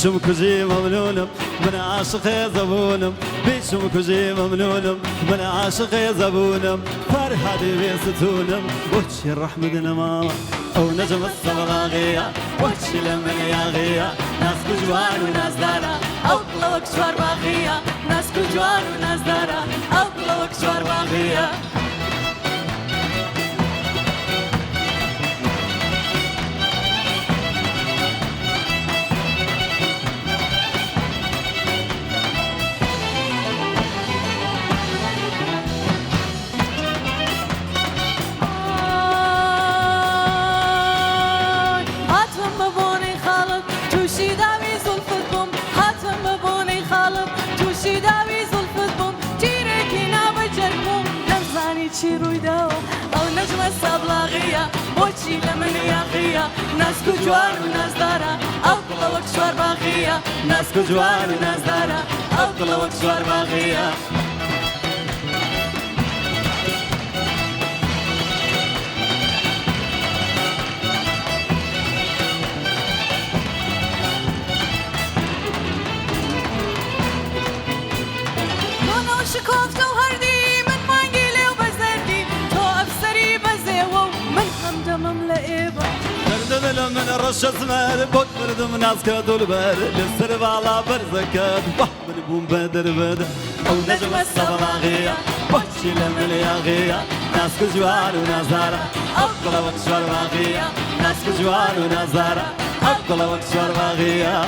بيشم كوزي ممنونم من عاشق زبونم بيشم كوزي ممنونم من عاشق زبونم فرحتي بيستونم وجه الرحمة نمام أو نجم الصبغاغية وجه لمن يا غيا ناس كجوان وناس دارا أو قلوك شوار باغية ناس كجوان وناس دارا أو قلوك شوار باغية رويداو أو نجمة صبلاغية بوشي لمن ياغية ناس كجوان وناس دارا أو قلوك شوار باغية ناس كجوان وناس دارا أو قلوك شوار باغية نونو شكوفتو هردي من الرش اسمر بود بردم ناس كدول بر لسر بالا برزكد من بوم بدر بدر او نجم الصباغية بوشي لمن ياغية ناس كجوان ونازارة أبقى وقت شوار باغية ناس كجوان ونازارة أبقى وقت شوار باغية